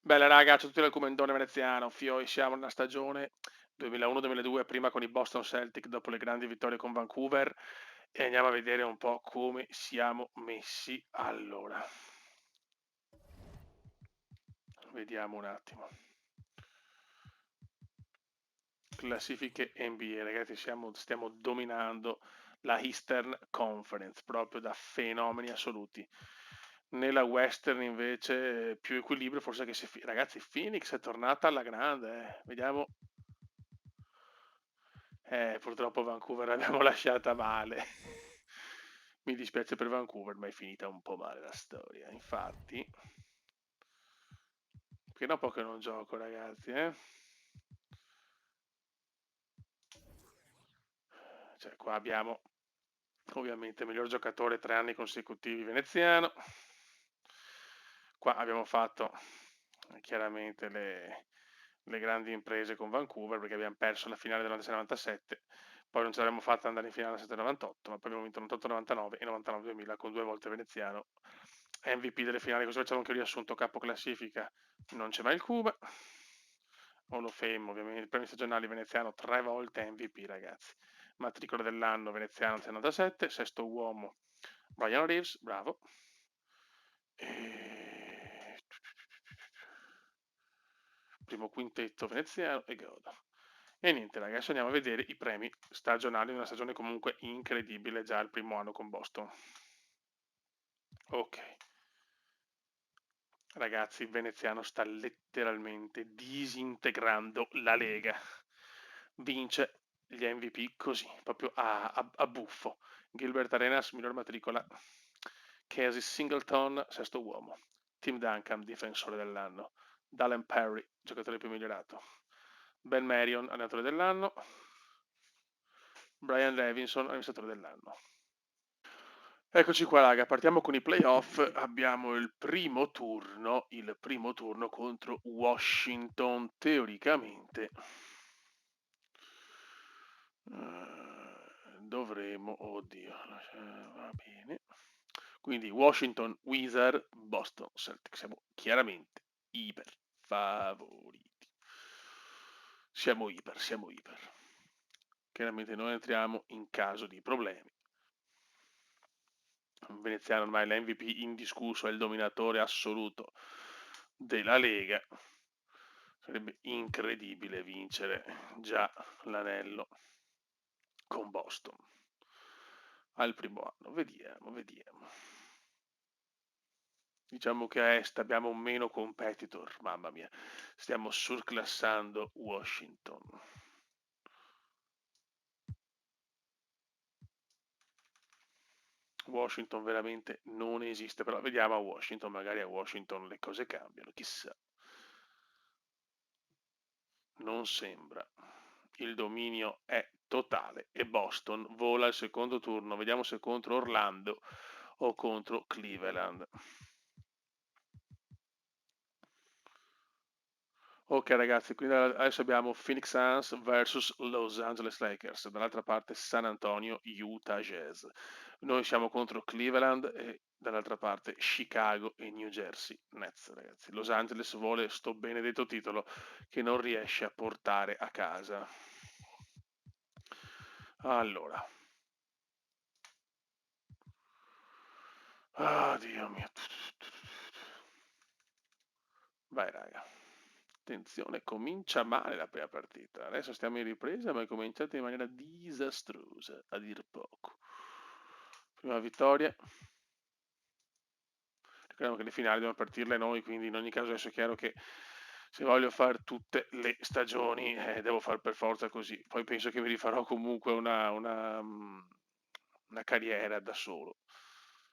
Bella raga, c'è tutto il commentone veneziano, fio, siamo nella stagione 2001-2002, prima con i Boston Celtic, dopo le grandi vittorie con Vancouver, e andiamo a vedere un po' come siamo messi allora. Vediamo un attimo. Classifiche NBA, ragazzi, stiamo dominando la Eastern Conference, proprio da fenomeni assoluti. Nella Western invece più equilibrio, forse che se... Ragazzi, Phoenix è tornata alla grande, Vediamo. Purtroppo Vancouver l'abbiamo lasciata male. Mi dispiace per Vancouver, ma è finita un po' male la storia. Infatti, che da poco che non gioco, ragazzi, Cioè, qua abbiamo ovviamente il miglior giocatore 3 anni consecutivi veneziano. Qua abbiamo fatto chiaramente le grandi imprese con Vancouver perché abbiamo perso la finale del 96-97, poi non ce l'abbiamo fatta andare in finale nel 97-98, ma poi abbiamo vinto 98-99 e 99-2000 con 2 volte veneziano MVP delle finali. Così facciamo anche il riassunto capo classifica. Non c'è mai il Cuba. Hall of Fame, ovviamente, il premio stagionale veneziano 3 volte MVP, ragazzi. Matricola dell'anno veneziano 97, sesto uomo Brian Reeves, bravo. E... Primo quintetto veneziano e godo. E niente, ragazzi, andiamo a vedere i premi stagionali di una stagione comunque incredibile già il primo anno con Boston. Ok. Ragazzi, il veneziano sta letteralmente disintegrando la Lega. Vince gli MVP così, proprio a buffo. Gilbert Arenas, miglior matricola. Casey Singleton, sesto uomo. Tim Duncan, difensore dell'anno. Dallin Perry, giocatore più migliorato. Ben Marion, allenatore dell'anno. Brian Levinson, amministratore dell'anno. Eccoci qua, raga, partiamo con i playoff. Abbiamo il primo turno contro Washington, teoricamente. Dovremo, oddio, va bene. Quindi Washington Wizard, Boston Celtics. Siamo chiaramente iper favoriti. Siamo iper. Chiaramente non entriamo in caso di problemi. Veneziano ormai l'MVP indiscusso, è il dominatore assoluto della Lega. Sarebbe incredibile vincere già l'anello con Boston al primo anno. Vediamo. Diciamo che a Est abbiamo meno competitor, mamma mia, stiamo surclassando Washington. Washington veramente non esiste, però vediamo a Washington, magari a Washington le cose cambiano, chissà. Non sembra. Il dominio è totale e Boston vola al secondo turno. Vediamo se contro Orlando o contro Cleveland. Ok ragazzi, quindi adesso abbiamo Phoenix Suns vs Los Angeles Lakers, dall'altra parte San Antonio, Utah Jazz. Noi siamo contro Cleveland e dall'altra parte Chicago e New Jersey Nets, ragazzi. Los Angeles vuole sto benedetto titolo che non riesce a portare a casa. Allora. Ah, Dio mio. Vai raga. Attenzione, comincia male la prima partita. Adesso stiamo in ripresa, ma è cominciata in maniera disastrosa, a dir poco. Prima vittoria. Ricordiamo che le finali devono partirle noi, quindi in ogni caso adesso è chiaro che se voglio fare tutte le stagioni devo fare per forza così. Poi penso che mi rifarò comunque una carriera da solo,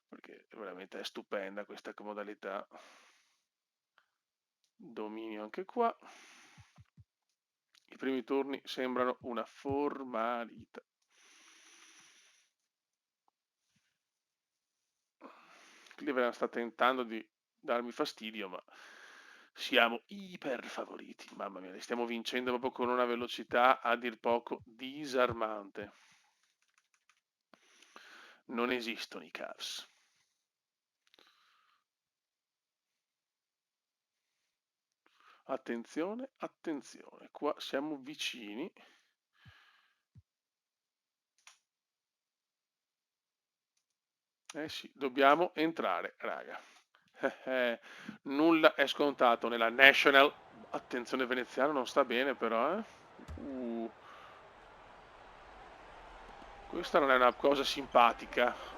perché veramente è stupenda questa modalità. Dominio anche qua. I primi turni sembrano una formalità. Cleveland sta tentando di darmi fastidio, ma siamo iper favoriti. Mamma mia, li stiamo vincendo proprio con una velocità a dir poco disarmante. Non esistono i Cavs. Attenzione, attenzione, qua siamo vicini. Eh sì, dobbiamo entrare, raga. Nulla è scontato nella National. Attenzione, veneziano non sta bene però, eh. Questa non è una cosa simpatica.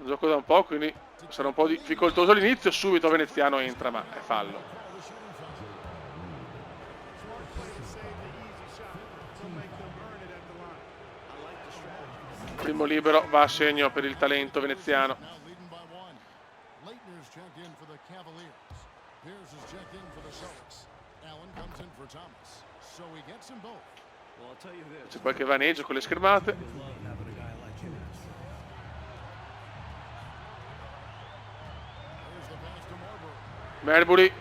Gioco da un po', quindi sarà un po' difficoltoso all'inizio. Subito veneziano entra, ma è fallo. Primo libero va a segno per il talento veneziano. C'è qualche vaneggio con le schermate. Marbury,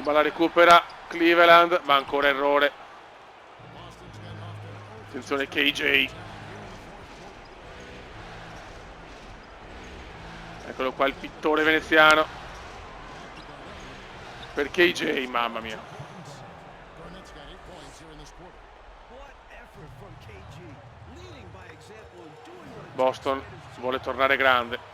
ma la recupera Cleveland, ma ancora errore. Attenzione KJ. Eccolo qua il pittore veneziano. Per KJ, mamma mia. Boston vuole tornare grande.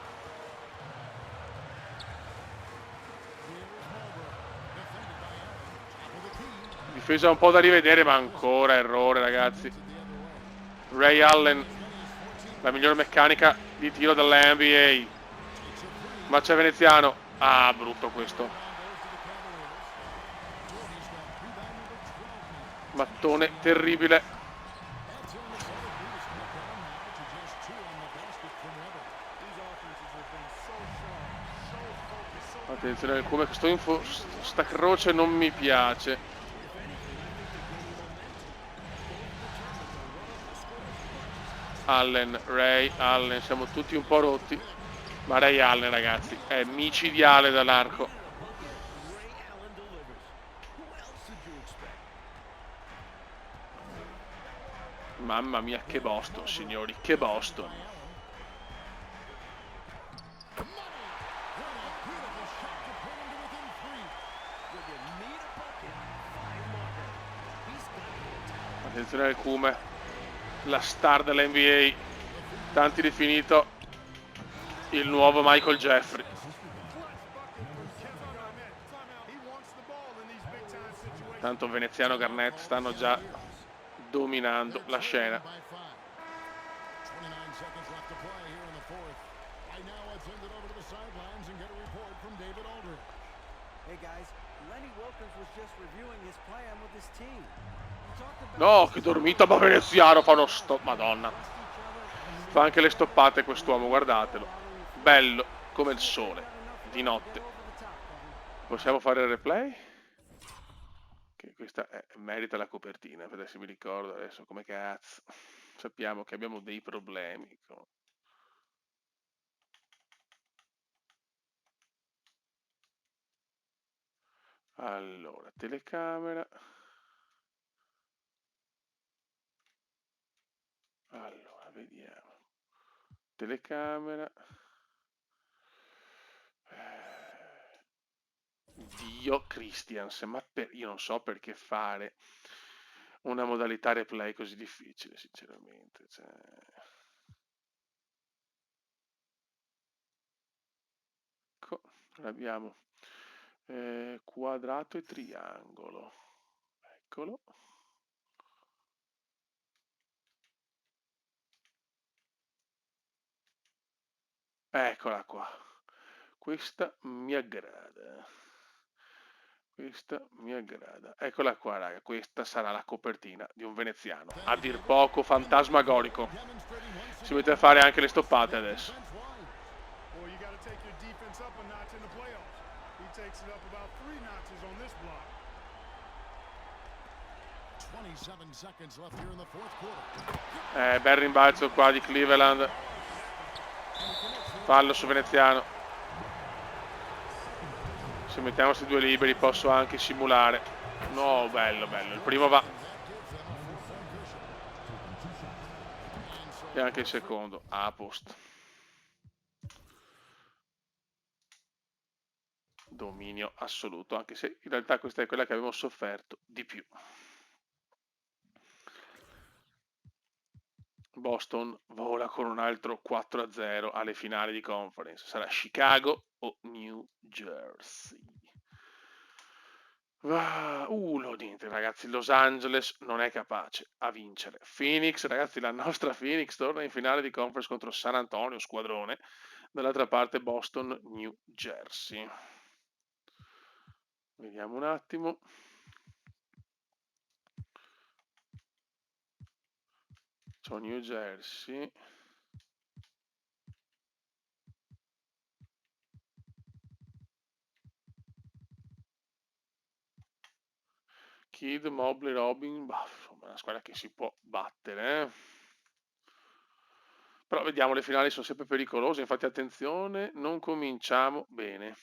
Difesa un po' da rivedere, ma ancora errore, ragazzi. Ray Allen, la miglior meccanica di tiro dell'NBA. Ma c'è veneziano. Ah, brutto questo. Mattone terribile. Attenzione come sta croce non mi piace. Allen, Ray Allen, siamo tutti un po' rotti. Ma Ray Allen, ragazzi, è micidiale dall'arco. Mamma mia, che Boston, signori, che Boston. Attenzione al Cume, la star dell'NBA, tanti definito il nuovo Michael Jeffrey. Tanto veneziano Garnett stanno già dominando la scena. No, che dormita, ma veneziano fa uno stop, madonna. Fa anche le stoppate quest'uomo, guardatelo. Bello, come il sole, di notte. Possiamo fare il replay? Che questa merita la copertina, per adesso mi ricordo adesso come cazzo. Sappiamo che abbiamo dei problemi. Allora, telecamera. Allora, vediamo. Telecamera. Dio Christians, ma io non so perché fare una modalità replay così difficile, sinceramente. Cioè... abbiamo quadrato e triangolo. Eccolo. Eccola qua. Questa mi aggrada. Questa mi aggrada. Eccola qua, raga. Questa sarà la copertina di un veneziano. A dir poco fantasmagorico. Si mette a fare anche le stoppate adesso. Bel rimbalzo qua di Cleveland. Fallo su veneziano. Se mettiamo questi due liberi posso anche simulare. No, bello, bello. Il primo va. E anche il secondo. A posto. dominio assoluto, anche se in realtà questa è quella che avevo sofferto di più. Boston vola con un altro 4-0 alle finali di conference. Sarà Chicago o New Jersey? Niente ragazzi, Los Angeles non è capace a vincere. Phoenix, ragazzi, la nostra Phoenix torna in finale di conference contro San Antonio, squadrone. Dall'altra parte Boston, New Jersey. Vediamo un attimo. C'ho New Jersey. Kidd, Mobley, Robin, insomma, è una squadra che si può battere. Però vediamo, le finali sono sempre pericolose, infatti attenzione, non cominciamo bene.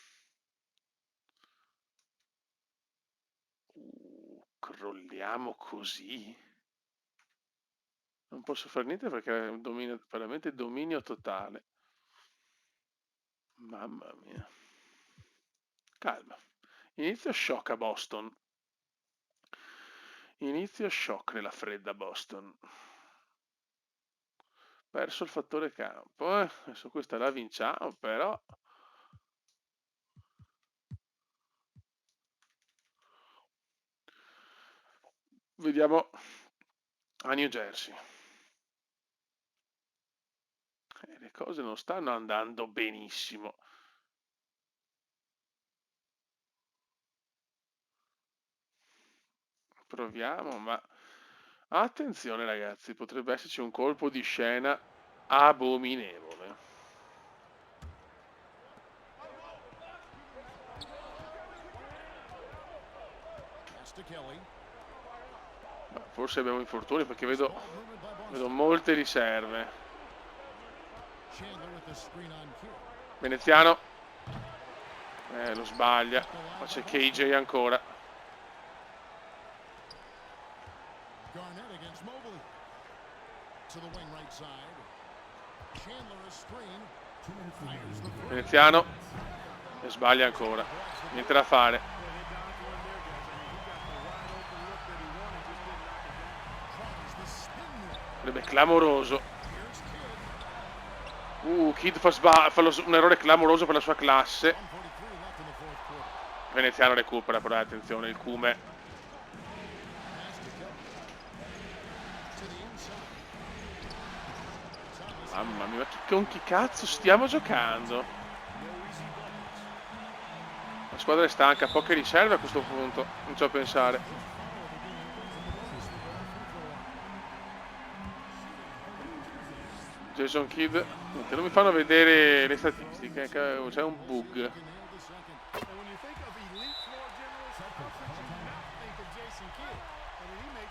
Crolliamo così? Non posso fare niente perché è un dominio, veramente dominio totale. Mamma mia. Calma. Inizio shock a Boston. Inizio shock nella fredda Boston. Perso il fattore campo. Adesso questa la vinciamo, però... Vediamo a New Jersey. Le cose non stanno andando benissimo. Proviamo, ma attenzione ragazzi, potrebbe esserci un colpo di scena abominevole. Ma forse abbiamo infortuni perché vedo molte riserve. Veneziano. Lo sbaglia, ma c'è KJ ancora. Veneziano e sbaglia ancora, niente da fare. Sarebbe clamoroso. Kidd fa un errore clamoroso per la sua classe. Veneziano recupera, però attenzione, il Cume. Mamma mia, con chi cazzo stiamo giocando? La squadra è stanca, poche riserve a questo punto, non ci ho a pensare. Jason Kidd, non mi fanno vedere le statistiche, c'è un bug.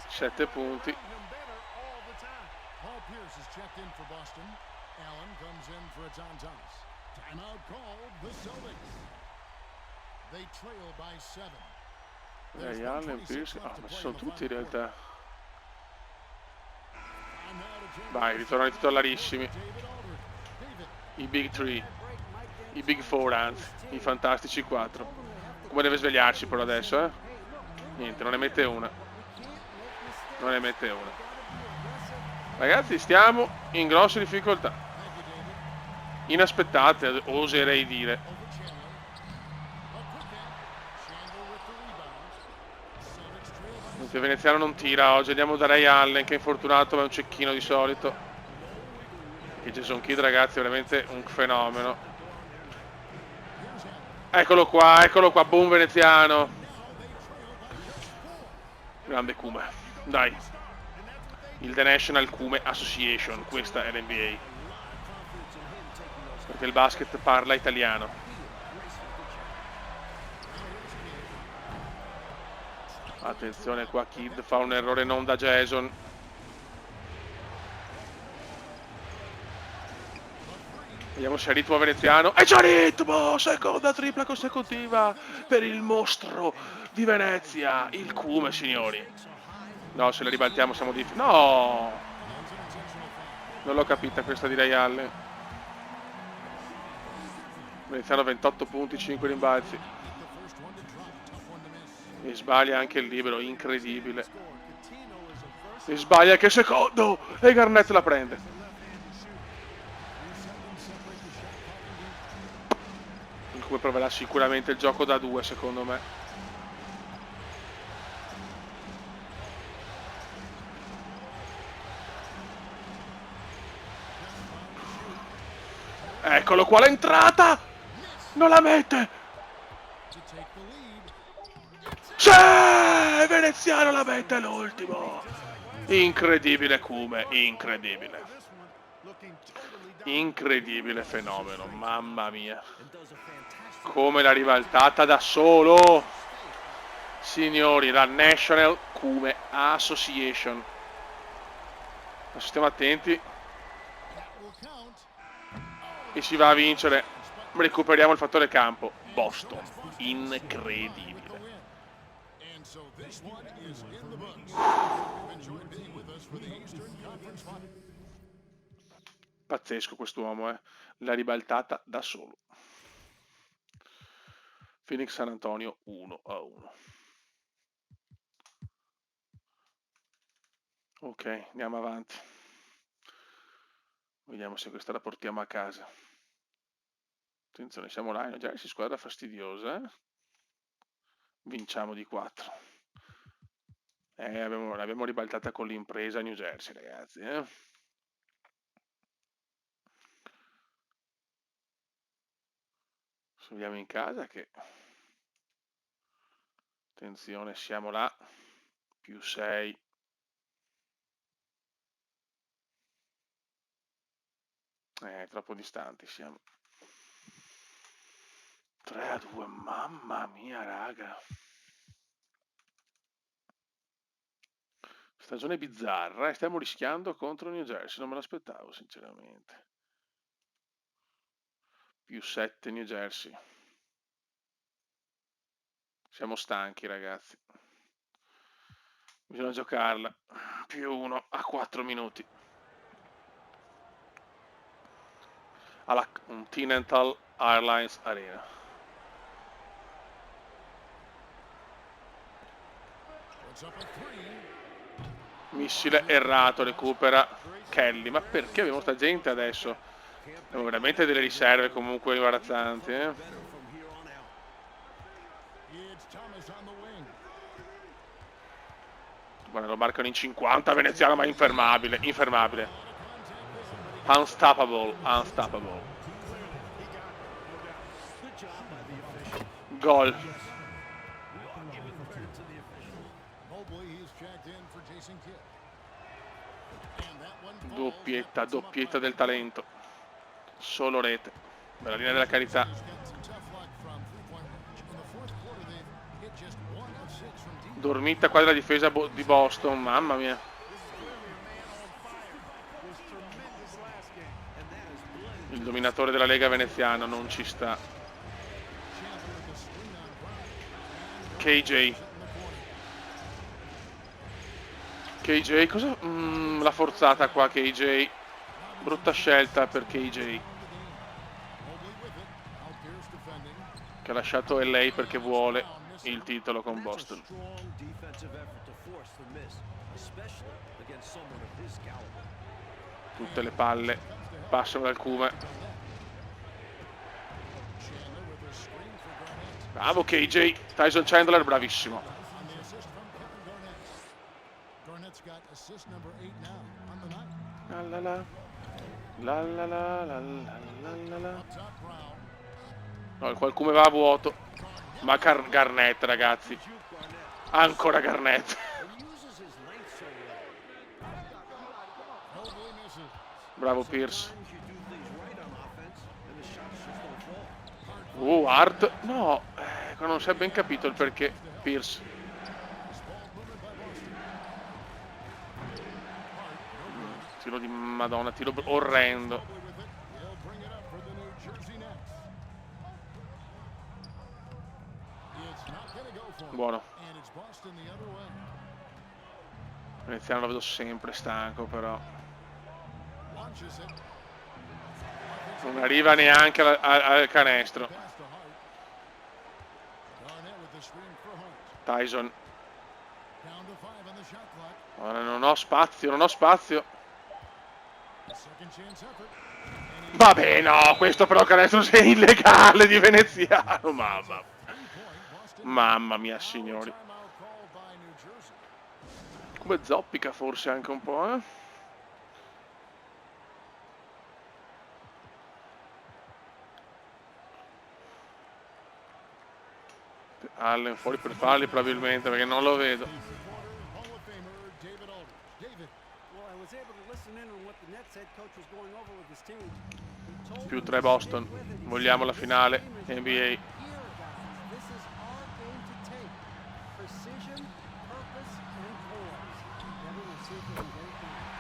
Sette punti. Allen, Pierce, ma ci sono tutti in realtà. Vai, ritornano titolarissimi. I Big 3. I Big 4 anzi. I fantastici 4. Come deve svegliarci però adesso, eh? Niente, non ne mette una. Non ne mette una. Ragazzi, stiamo in grosse difficoltà. Inaspettate, oserei dire. Il veneziano non tira oggi, andiamo da Ray Allen che è infortunato ma è un cecchino di solito. E Jason Kidd ragazzi è veramente un fenomeno. Eccolo qua, boom veneziano. Grande Cume, dai. Il The National Cume Association, questa è l'NBA. Perché il basket parla italiano. Attenzione qua, Kidd fa un errore non da Jason. Vediamo se è ritmo veneziano. E c'è ritmo! Seconda tripla consecutiva per il mostro di Venezia. Il Cume, signori. No, se la ribaltiamo siamo di... No! Non l'ho capita questa di Ray Allen. Veneziano 28 punti, 5 rimbalzi. E sbaglia anche il libero, incredibile. E sbaglia anche il secondo. E Garnett la prende. Come proverà sicuramente il gioco da 2, secondo me. Eccolo qua l'entrata! Non la mette! C'è! Veneziano la mette l'ultimo! Incredibile Cume, incredibile. Incredibile fenomeno, mamma mia. Come la ribaltata da solo! Signori, la National Cume Association. Stiamo attenti. E si va a vincere. Recuperiamo il fattore campo. Boston, incredibile. Pazzesco quest'uomo, eh. La ribaltata da solo. Phoenix San Antonio 1-1. Ok, andiamo avanti. Vediamo se questa la portiamo a casa. Attenzione, siamo là, New Jersey, squadra fastidiosa. Vinciamo di 4. L'abbiamo ribaltata con l'impresa New Jersey, ragazzi. Subiamo in casa che... Attenzione, siamo là. Più 6. Troppo distanti siamo. 3-2, mamma mia, raga. Stagione bizzarra, stiamo rischiando contro New Jersey, non me l'aspettavo sinceramente. Più 7 New Jersey. Siamo stanchi, ragazzi. Bisogna giocarla. Più 1 a 4 minuti. Alla Continental Airlines Arena. Missile errato, recupera Kelly. Ma perché abbiamo sta gente adesso? Abbiamo veramente delle riserve comunque imbarazzanti, Guarda, lo marcano in 50, Veneziano, ma infermabile, infermabile. Unstoppable, unstoppable. Gol. Doppietta, doppietta del talento. Solo rete. Dalla linea della carità. Dormita qua della difesa di Boston, mamma mia. Il dominatore della Lega veneziana non ci sta. KJ. KJ, cosa? L'ha forzata qua KJ. Brutta scelta per KJ. Che ha lasciato LA perché vuole il titolo con Boston. Tutte le palle passano dal Cume. Bravo KJ. Tyson Chandler, bravissimo. La la la. La la la la la la. No, il qualcuno va a vuoto. Ma Garnett, ragazzi. Ancora Garnett. Bravo Pierce. Hart. No, non si è ben capito il perché. Pierce. Tiro di Madonna, tiro orrendo. Buono. Veneziano lo vedo sempre stanco, però. Non arriva neanche al canestro. Tyson. Ora non ho spazio, non ho spazio. Vabbè, no, questo però canestro sia illegale di veneziano, mamma mia, signori. Come zoppica forse anche un po', eh? Allen fuori per falli probabilmente, perché non lo vedo. Più 3 Boston. Vogliamo la finale NBA.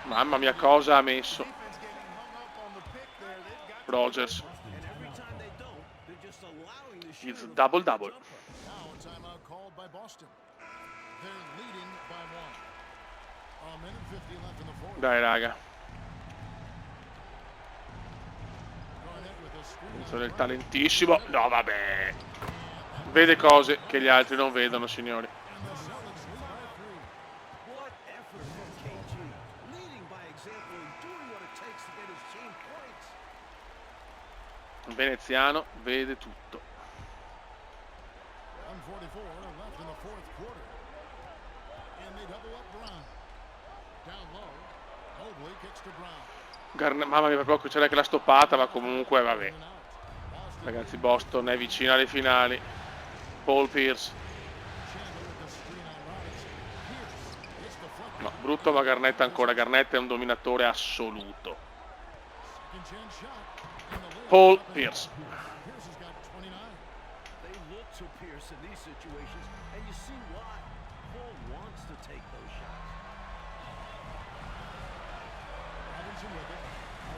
Mamma mia, cosa ha messo Rogers. It's double double. Dai raga, sono il talentissimo. No vabbè, vede cose che gli altri non vedono, signori. Il veneziano vede tutto. Mamma mia, proprio c'era anche la stoppata, ma comunque vabbè. Ragazzi, Boston è vicino alle finali. Paul Pierce. No, brutto, ma Garnett ancora. Garnett è un dominatore assoluto. Paul Pierce.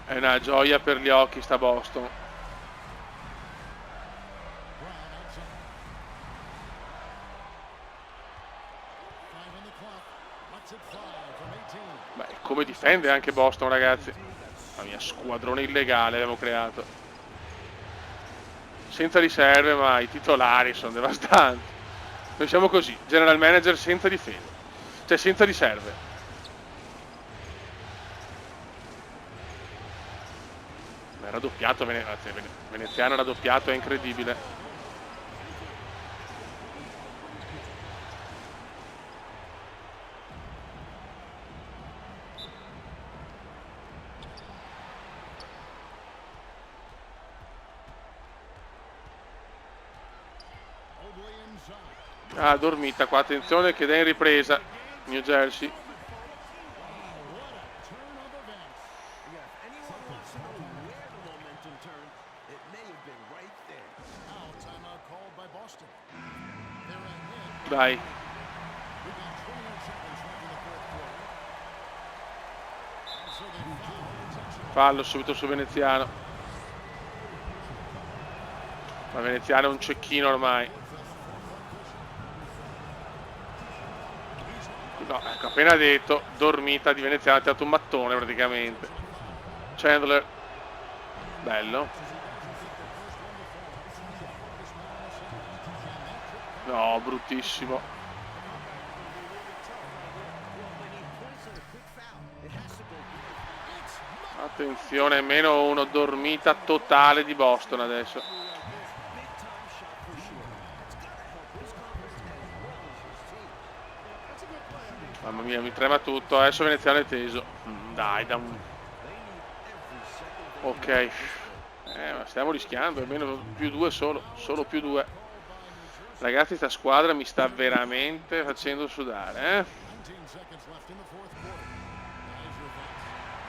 È una gioia per gli occhi sta Boston. Beh, come difende anche Boston, ragazzi. La mia squadrone illegale abbiamo creato. Senza riserve, ma i titolari sono devastanti. Noi siamo così, general manager senza difesa. Cioè senza riserve. Raddoppiato, veneziano raddoppiato, è incredibile. Ah, dormita qua, attenzione che è in ripresa New Jersey. Dai. Fallo subito su veneziano. Ma veneziano è un cecchino ormai. No, ecco, appena detto, dormita di veneziano, ha tirato un mattone praticamente. Chandler. Bello. No, bruttissimo. Attenzione, -1, dormita totale di Boston adesso. Mamma mia, mi trema tutto. Adesso veneziano è teso. Dai, da un... Ok. Ma stiamo rischiando, almeno +2 solo +2. Ragazzi, sta squadra mi sta veramente facendo sudare,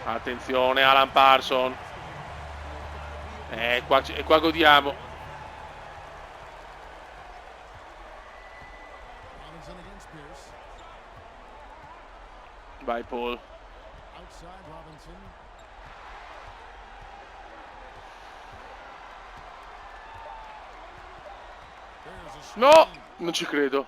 Attenzione, Alan Parson. Qua godiamo. Vai Paul. No, non ci credo.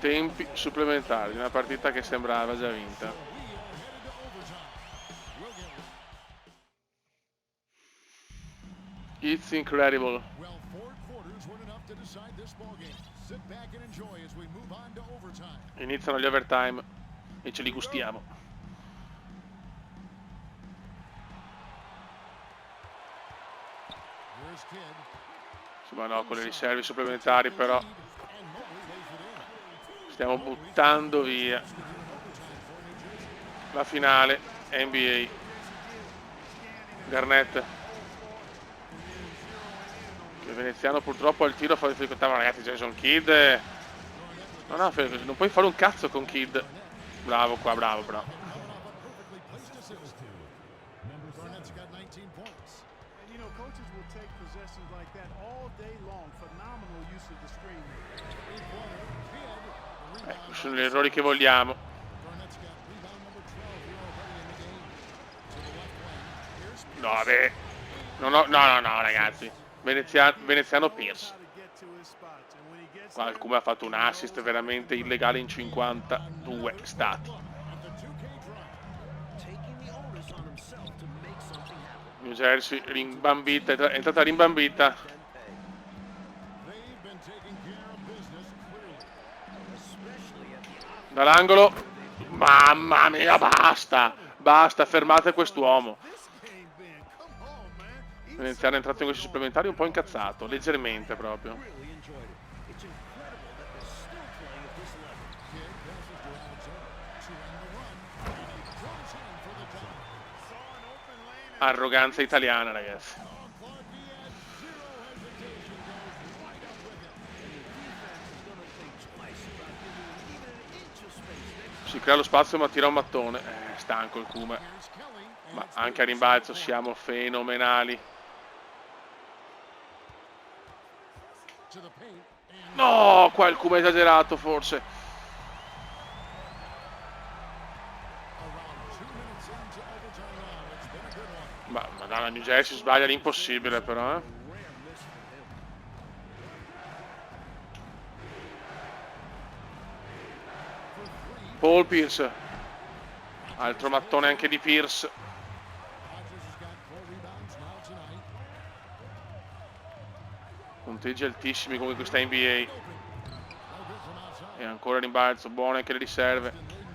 Tempi supplementari, una partita che sembrava già vinta. It's incredible. Iniziano gli overtime e ce li gustiamo. Insomma no, con le riserve supplementari però stiamo buttando via la finale NBA. Garnett, il veneziano purtroppo al tiro fa difficoltà, ma ragazzi Jason Kidd no, non puoi fare un cazzo con Kidd. Bravo qua, bravo. Ecco, sono gli errori che vogliamo. No, vabbè. No, ragazzi. Veneziano Pierce. Qualcuno ha fatto un assist veramente illegale in 52 stati. New Jersey rimbambita, è entrata rimbambita. Dall'angolo. Mamma mia, basta, fermate quest'uomo. Veneziano è entrato in questi supplementari un po' incazzato, leggermente proprio. Arroganza italiana, ragazzi. Si crea lo spazio ma tira un mattone. Stanco il Kuma. Ma anche a rimbalzo siamo fenomenali. No, qua il Kuma è esagerato forse. Ma madonna, New Jersey sbaglia l'impossibile però, Paul Pierce. Altro mattone anche di Pierce. Punteggi altissimi come questa NBA. E ancora rimbalzo, buone anche le riserve.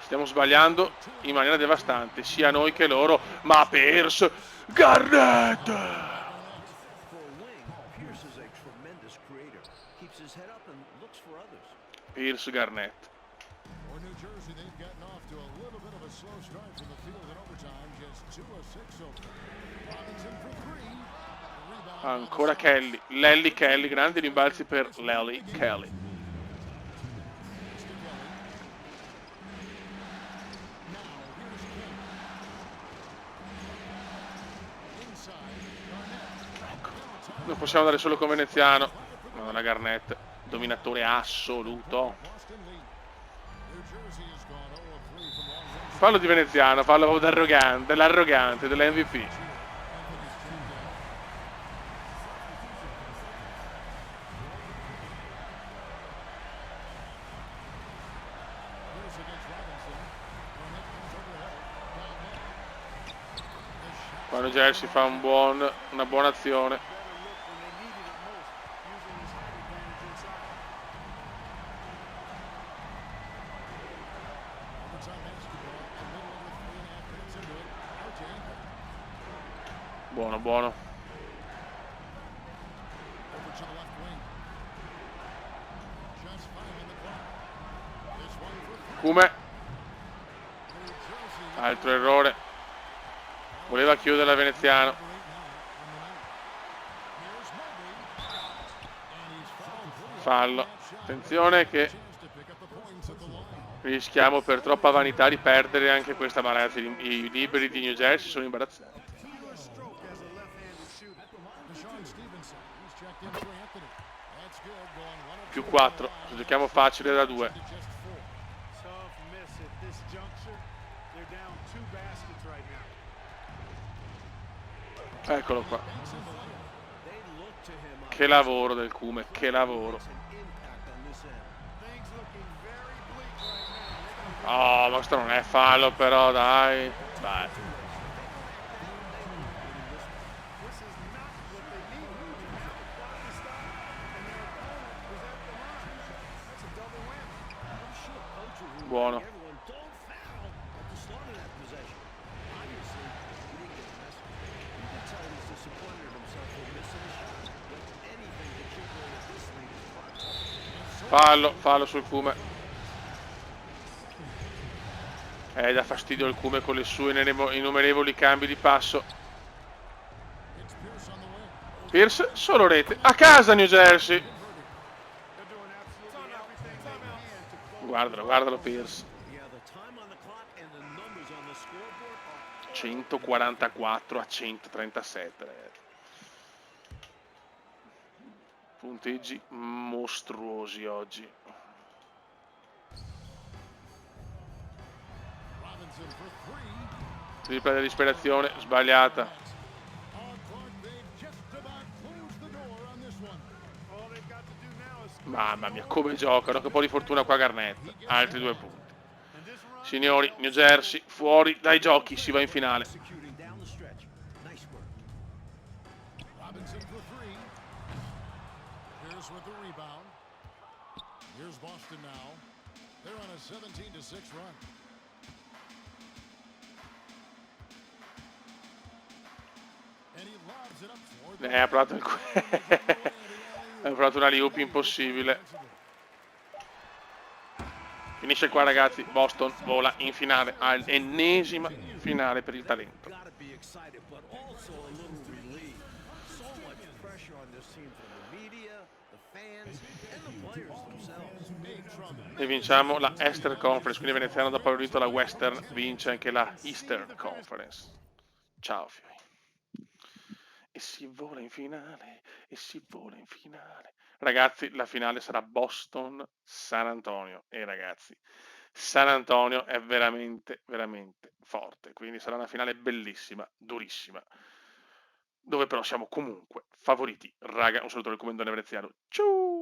Stiamo sbagliando in maniera devastante, sia noi che loro, ma Pierce, Garnett! Pierce, Garnett. Ancora Kelly, Lelly Kelly, grandi rimbalzi per Lelly Kelly. Non possiamo andare solo con veneziano. Madonna, Garnett, dominatore assoluto. Fallo di veneziano, fallo dell'arrogante, dell'MVP. Quando Jersey fa una buona azione. Buono. Come? Altro errore. Voleva chiudere la veneziano. Fallo. Attenzione che rischiamo per troppa vanità di perdere anche questa, ma ragazzi i liberi di New Jersey sono imbarazzanti. Più 4, se giochiamo facile da 2. Eccolo qua. Che lavoro del Kume, che lavoro. Oh, ma questo non è fallo però, dai. Dai. Buono. Fallo sul Kume. Dà fastidio il Kume con le sue innumerevoli cambi di passo. Pierce, solo rete. A casa New Jersey. Guardalo Pierce. 144 a 137, ragazzi. Punteggi mostruosi oggi. Tripla di disperazione, sbagliata. Mamma mia, come giocano, che po' di fortuna qua Garnett. Altri 2 punti. Signori, New Jersey fuori dai giochi, si va in finale. Ha provato ha provato una alley-oop impossibile. Finisce qua ragazzi, Boston vola in finale, all'ennesima finale per il talento. E vinciamo la Eastern Conference, quindi Veneziano dopo aver vinto la Western vince anche la Eastern Conference. Ciao fioi. E si vola in finale, e si vola in finale. Ragazzi, la finale sarà Boston-San Antonio. E ragazzi, San Antonio è veramente, veramente forte. Quindi sarà una finale bellissima, durissima. Dove però siamo comunque favoriti. Raga, un saluto del comandante veneziano. Ciao!